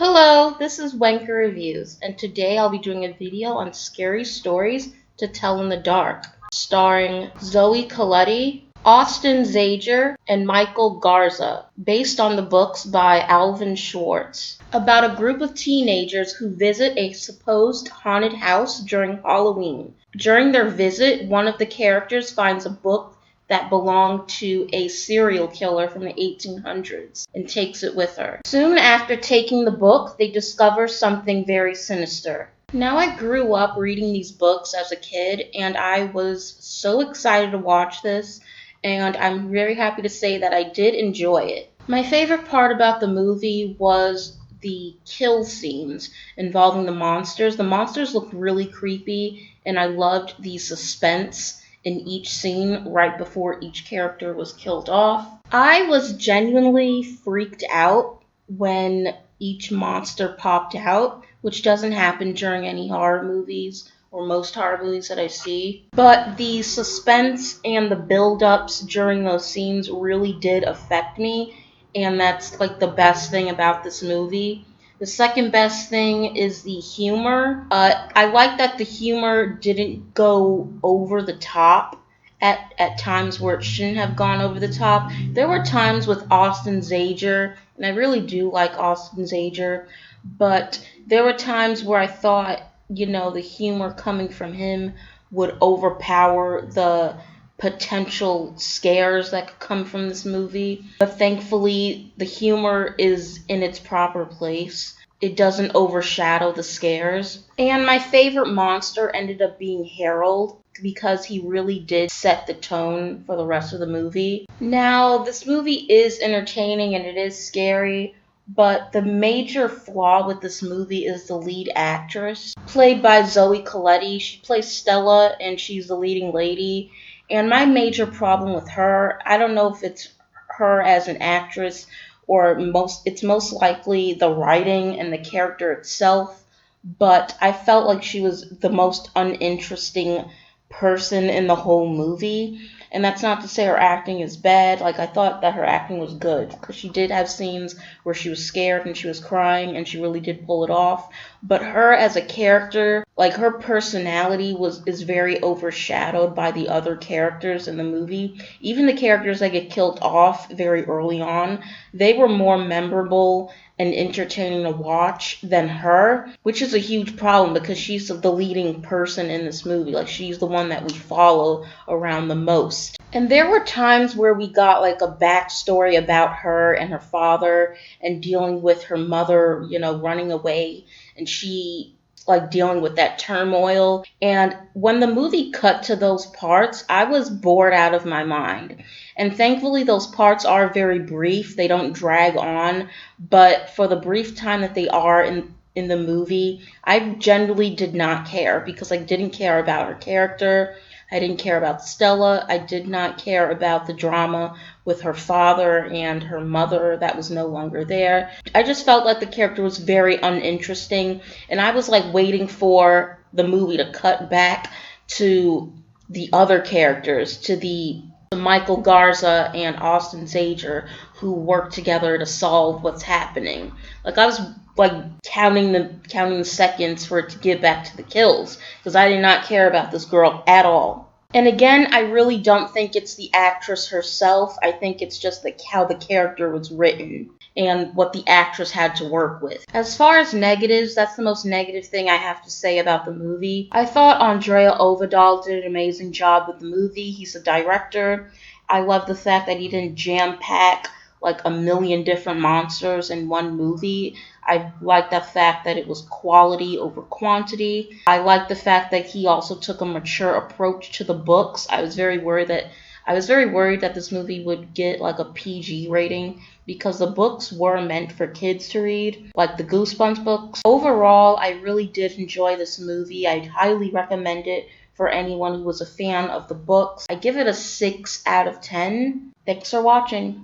Hello, this is Wenker Reviews, and today I'll be doing a video on scary stories to tell in the dark, starring Zoe Colletti, Austin Zager, and Michael Garza, based on the books by Alvin Schwartz, about a group of teenagers who visit a supposed haunted house during Halloween. During their visit, one of the characters finds a book that belonged to a serial killer from the 1800s and takes it with her. Soon after taking the book, they discover something very sinister. Now, I grew up reading these books as a kid, and I was so excited to watch this, and I'm very happy to say that I did enjoy it. My favorite part about the movie was the kill scenes involving the monsters. The monsters looked really creepy, and I loved the suspense in each scene right before each character was killed off. I was genuinely freaked out when each monster popped out, which doesn't happen during any horror movies or most horror movies that I see. But the suspense and the build-ups during those scenes really did affect me, and that's like the best thing about this movie. The second best thing is the humor. I like that the humor didn't go over the top at times where it shouldn't have gone over the top. There were times with Austin Zager, and I really do like Austin Zager, but there were times where I thought, the humor coming from him would overpower the potential scares that could come from this movie. But thankfully, the humor is in its proper place. It doesn't overshadow the scares. And my favorite monster ended up being Harold because he really did set the tone for the rest of the movie. Now, this movie is entertaining and it is scary, but the major flaw with this movie is the lead actress, played by Zoe Colletti. She plays Stella and she's the leading lady. And my major problem with her, I don't know if it's her as an actress or it's most likely the writing and the character itself, but I felt like she was the most uninteresting person in the whole movie. And that's not to say her acting is bad. Like, I thought that her acting was good because she did have scenes where she was scared and she was crying and she really did pull it off. But her as a character, like, her personality is very overshadowed by the other characters in the movie. Even the characters that get killed off very early on, they were more memorable and entertaining to watch than her, which is a huge problem because she's the leading person in this movie. Like, she's the one that we follow around the most. And there were times where we got like a backstory about her and her father and dealing with her mother, running away, and she like dealing with that turmoil. And when the movie cut to those parts, I was bored out of my mind. And thankfully, those parts are very brief. They don't drag on. But for the brief time that they are in the movie, I generally did not care because I didn't care about her character. I didn't care about Stella. I did not care about the drama with her father and her mother that was no longer there. I just felt like the character was very uninteresting, and I was like waiting for the movie to cut back to the other characters, to the Michael Garza and Austin Zager, who work together to solve what's happening. Like, I was like counting the seconds for it to get back to the kills because I did not care about this girl at all. And again, I really don't think it's the actress herself. I think it's just how the character was written and what the actress had to work with. As far as negatives, that's the most negative thing I have to say about the movie. I thought Andrea Ovedal did an amazing job with the movie. He's a director. I love the fact that he didn't jam-pack like a million different monsters in one movie. I like the fact that it was quality over quantity. I like the fact that he also took a mature approach to the books. I was very worried that this movie would get like a PG rating because the books were meant for kids to read, like the Goosebumps books. Overall, I really did enjoy this movie. I'd highly recommend it for anyone who was a fan of the books. I give it a 6 out of 10. Thanks for watching.